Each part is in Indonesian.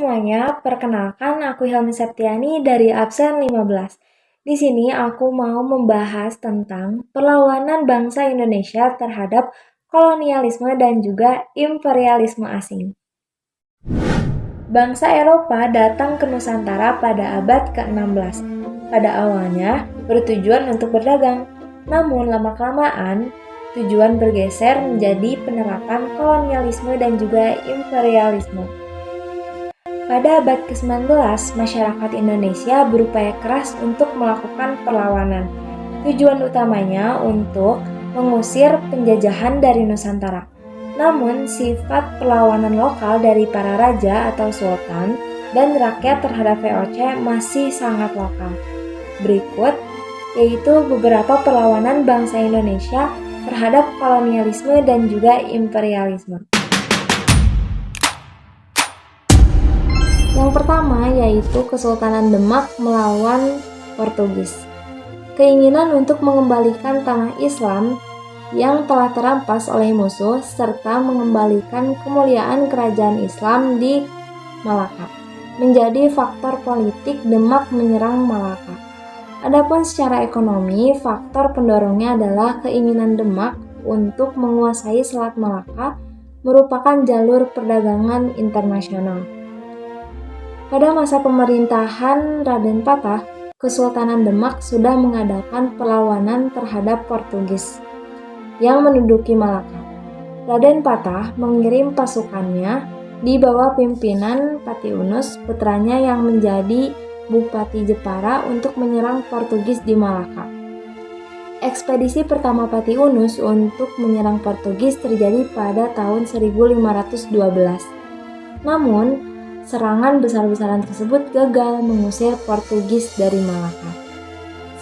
semuanya, perkenalkan aku Helmi Septiani dari absen 15. Di sini aku mau membahas tentang perlawanan bangsa Indonesia terhadap kolonialisme dan juga imperialisme asing. Bangsa Eropa datang ke Nusantara pada abad ke-16. Pada awalnya bertujuan untuk berdagang, namun lama-kelamaan tujuan bergeser menjadi penerapan kolonialisme dan juga imperialisme. Pada abad ke-19, masyarakat Indonesia berupaya keras untuk melakukan perlawanan. Tujuan utamanya untuk mengusir penjajahan dari Nusantara. Namun, sifat perlawanan lokal dari para raja atau sultan dan rakyat terhadap VOC masih sangat lokal. Berikut yaitu beberapa perlawanan bangsa Indonesia terhadap kolonialisme dan juga imperialisme. Yang pertama yaitu Kesultanan Demak melawan Portugis. Keinginan untuk mengembalikan tanah Islam yang telah terampas oleh musuh serta mengembalikan kemuliaan kerajaan Islam di Malaka menjadi faktor politik Demak menyerang Malaka. Adapun secara ekonomi, faktor pendorongnya adalah keinginan Demak untuk menguasai Selat Malaka merupakan jalur perdagangan internasional. Pada masa pemerintahan Raden Patah, Kesultanan Demak sudah mengadakan perlawanan terhadap Portugis yang menduduki Malaka. Raden Patah mengirim pasukannya di bawah pimpinan Patiunus, putranya yang menjadi Bupati Jepara untuk menyerang Portugis di Malaka. Ekspedisi pertama Patiunus untuk menyerang Portugis terjadi pada tahun 1512. Namun, serangan besar-besaran tersebut gagal mengusir Portugis dari Malaka.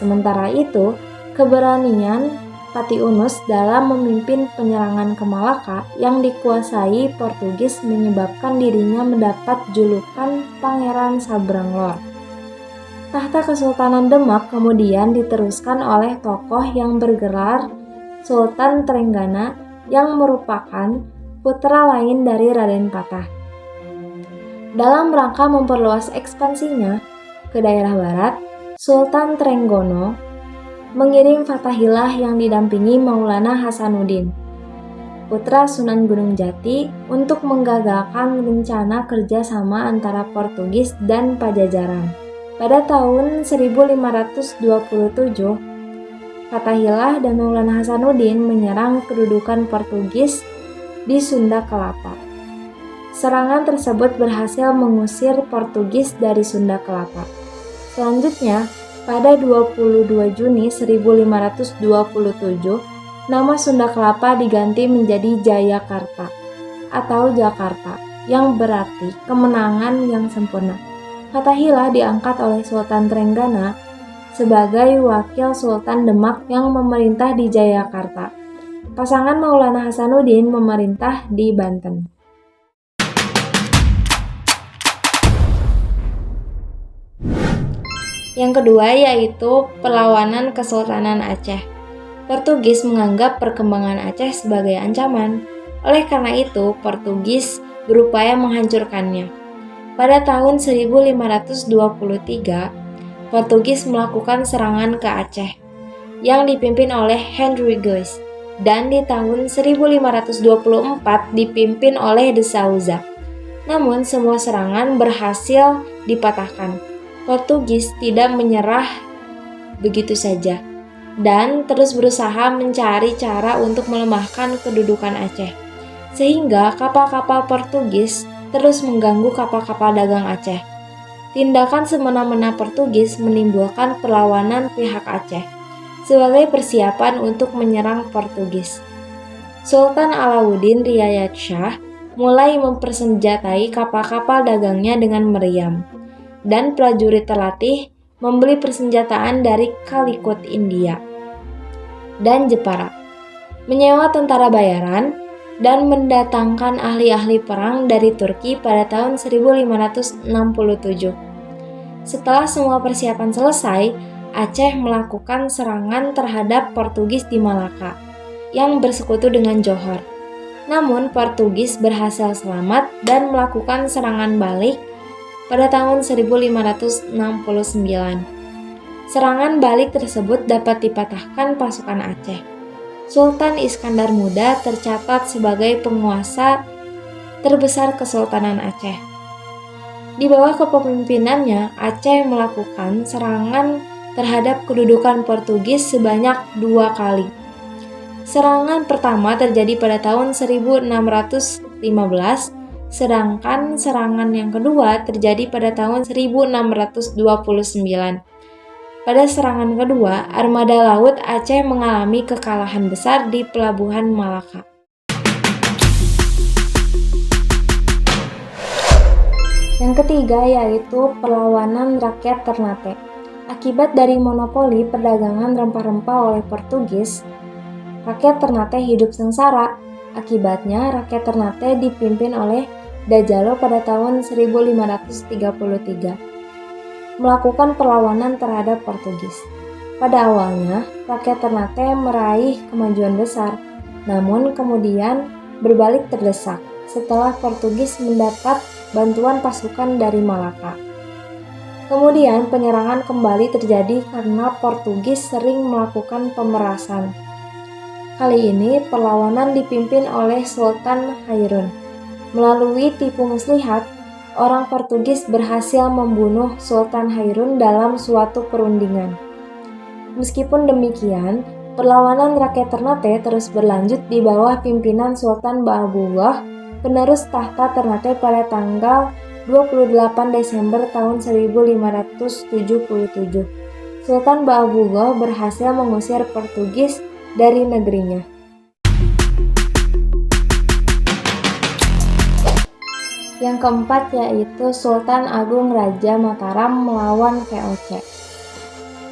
Sementara itu, keberanian Patiunus dalam memimpin penyerangan ke Malaka yang dikuasai Portugis menyebabkan dirinya mendapat julukan Pangeran Sabranglor. Tahta Kesultanan Demak kemudian diteruskan oleh tokoh yang bergelar Sultan Trenggana yang merupakan putra lain dari Raden Patah. Dalam rangka memperluas ekspansinya ke daerah barat, Sultan Trenggono mengirim Fatahillah yang didampingi Maulana Hasanuddin, putra Sunan Gunung Jati, untuk menggagalkan rencana kerjasama antara Portugis dan Pajajaran. Pada tahun 1527, Fatahillah dan Maulana Hasanuddin menyerang kedudukan Portugis di Sunda Kelapa. Serangan tersebut berhasil mengusir Portugis dari Sunda Kelapa. Selanjutnya, pada 22 Juni 1527, nama Sunda Kelapa diganti menjadi Jayakarta atau Jakarta, yang berarti kemenangan yang sempurna. Fatahillah diangkat oleh Sultan Trenggana sebagai wakil Sultan Demak yang memerintah di Jayakarta. Pasangan Maulana Hasanuddin memerintah di Banten. Yang kedua yaitu perlawanan Kesultanan Aceh. Portugis menganggap perkembangan Aceh sebagai ancaman. Oleh karena itu, Portugis berupaya menghancurkannya. Pada tahun 1523, Portugis melakukan serangan ke Aceh yang dipimpin oleh Henry Guise, dan di tahun 1524 dipimpin oleh De Souza. Namun semua serangan berhasil dipatahkan. Portugis tidak menyerah begitu saja dan terus berusaha mencari cara untuk melemahkan kedudukan Aceh, sehingga kapal-kapal Portugis terus mengganggu kapal-kapal dagang Aceh. Tindakan semena-mena Portugis menimbulkan perlawanan pihak Aceh sebagai persiapan untuk menyerang Portugis. Sultan Alauddin Riayat Shah mulai mempersenjatai kapal-kapal dagangnya dengan meriam, dan prajurit terlatih membeli persenjataan dari Calicut, India, dan Jepara, menyewa tentara bayaran, dan mendatangkan ahli-ahli perang dari Turki pada tahun 1567. Setelah semua persiapan selesai, Aceh melakukan serangan terhadap Portugis di Malaka yang bersekutu dengan Johor. Namun Portugis berhasil selamat dan melakukan serangan balik pada tahun 1569. Serangan balik tersebut dapat dipatahkan pasukan Aceh. Sultan Iskandar Muda tercatat sebagai penguasa terbesar Kesultanan Aceh. Di bawah kepemimpinannya, Aceh melakukan serangan terhadap kedudukan Portugis sebanyak 2 kali. Serangan pertama terjadi pada tahun 1615, sedangkan serangan yang kedua terjadi pada tahun 1629. Pada serangan kedua, armada laut Aceh mengalami kekalahan besar di Pelabuhan Malaka. Yang ketiga yaitu perlawanan rakyat Ternate. Akibat dari monopoli perdagangan rempah-rempah oleh Portugis, rakyat Ternate hidup sengsara. Akibatnya, rakyat Ternate dipimpin oleh Dajalo pada tahun 1533 melakukan perlawanan terhadap Portugis. Pada awalnya, rakyat Ternate meraih kemajuan besar, namun kemudian berbalik terdesak setelah Portugis mendapat bantuan pasukan dari Malaka. Kemudian penyerangan kembali terjadi karena Portugis sering melakukan pemerasan. Kali ini perlawanan dipimpin oleh Sultan Hairun. Melalui tipu muslihat, orang Portugis berhasil membunuh Sultan Hairun dalam suatu perundingan. Meskipun demikian, perlawanan rakyat Ternate terus berlanjut di bawah pimpinan Sultan Ba'abullah, penerus tahta Ternate pada tanggal 28 Desember tahun 1577. Sultan Ba'abullah berhasil mengusir Portugis dari negerinya. Yang keempat yaitu Sultan Agung Raja Mataram melawan VOC.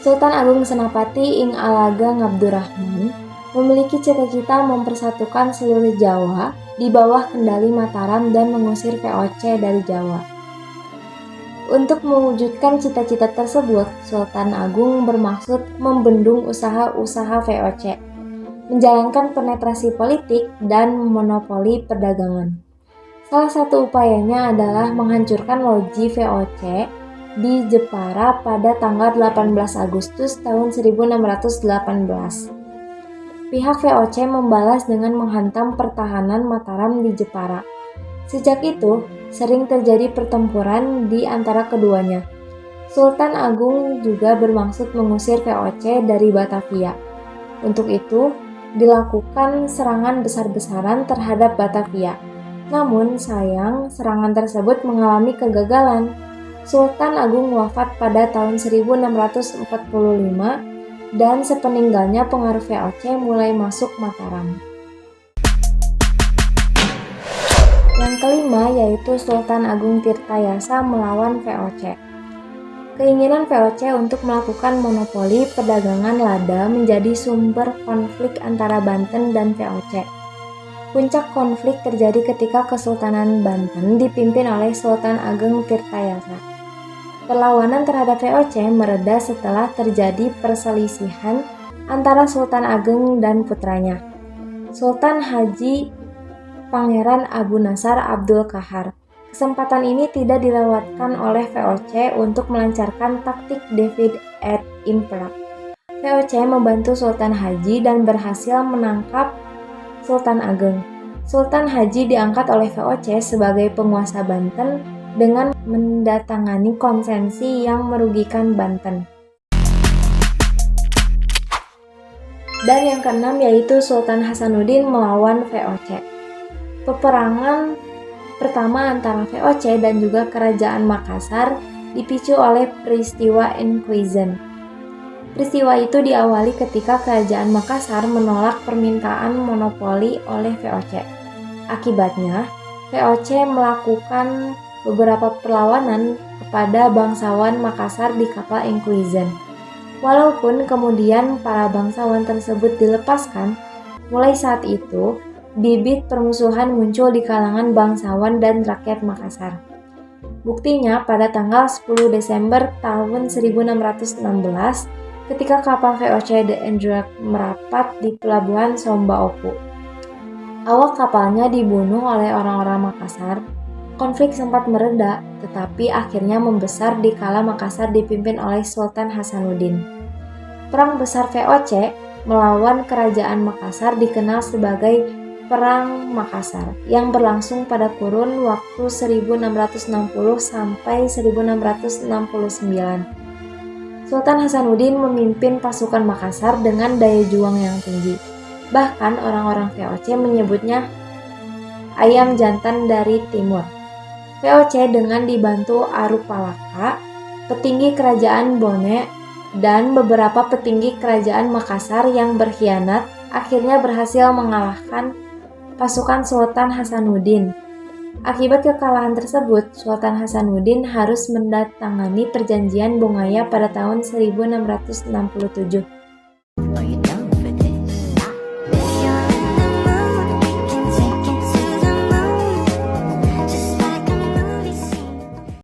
Sultan Agung Senapati Ing Alaga Ngabdurrahman memiliki cita-cita mempersatukan seluruh Jawa di bawah kendali Mataram dan mengusir VOC dari Jawa. Untuk mewujudkan cita-cita tersebut, Sultan Agung bermaksud membendung usaha-usaha VOC, menjalankan penetrasi politik dan monopoli perdagangan. Salah satu upayanya adalah menghancurkan loji VOC di Jepara pada tanggal 18 Agustus tahun 1618. Pihak VOC membalas dengan menghantam pertahanan Mataram di Jepara. Sejak itu, sering terjadi pertempuran di antara keduanya. Sultan Agung juga bermaksud mengusir VOC dari Batavia. Untuk itu, dilakukan serangan besar-besaran terhadap Batavia. Namun sayang, serangan tersebut mengalami kegagalan. Sultan Agung wafat pada tahun 1645 dan sepeninggalnya pengaruh VOC mulai masuk Mataram. Yang kelima yaitu Sultan Agung Tirtayasa melawan VOC. Keinginan VOC untuk melakukan monopoli perdagangan lada menjadi sumber konflik antara Banten dan VOC. Puncak konflik terjadi ketika Kesultanan Banten dipimpin oleh Sultan Agung Tirtayasa. Perlawanan terhadap VOC mereda setelah terjadi perselisihan antara Sultan Agung dan putranya, Sultan Haji Pangeran Abu Nasar Abdul Qahar. Kesempatan ini tidak dilewatkan oleh VOC untuk melancarkan taktik Divide et Impera. VOC membantu Sultan Haji dan berhasil menangkap Sultan Agung. Sultan Haji diangkat oleh VOC sebagai penguasa Banten dengan mendatangani konsensi yang merugikan Banten. Dan yang keenam yaitu Sultan Hasanuddin melawan VOC. Peperangan pertama antara VOC dan juga Kerajaan Makassar dipicu oleh peristiwa Inquisition. Peristiwa itu diawali ketika Kerajaan Makassar menolak permintaan monopoli oleh VOC. Akibatnya, VOC melakukan beberapa perlawanan kepada bangsawan Makassar di kapal Inquisition. Walaupun kemudian para bangsawan tersebut dilepaskan, mulai saat itu bibit permusuhan muncul di kalangan bangsawan dan rakyat Makassar. Buktinya pada tanggal 10 Desember tahun 1616 ketika kapal VOC The Endurance merapat di pelabuhan Somba Opu. Awak kapalnya dibunuh oleh orang-orang Makassar. Konflik sempat mereda, tetapi akhirnya membesar di kala Makassar dipimpin oleh Sultan Hasanuddin. Perang besar VOC melawan Kerajaan Makassar dikenal sebagai Perang Makassar yang berlangsung pada kurun waktu 1660 sampai 1669. Sultan Hasanuddin memimpin pasukan Makassar dengan daya juang yang tinggi. Bahkan orang-orang VOC menyebutnya ayam jantan dari timur. VOC dengan dibantu Arupalaka, petinggi kerajaan Bone, dan beberapa petinggi kerajaan Makassar yang berkhianat akhirnya berhasil mengalahkan pasukan Sultan Hasanuddin. Akibat kekalahan tersebut, Sultan Hasanuddin harus mendatangani perjanjian Bongaya pada tahun 1667.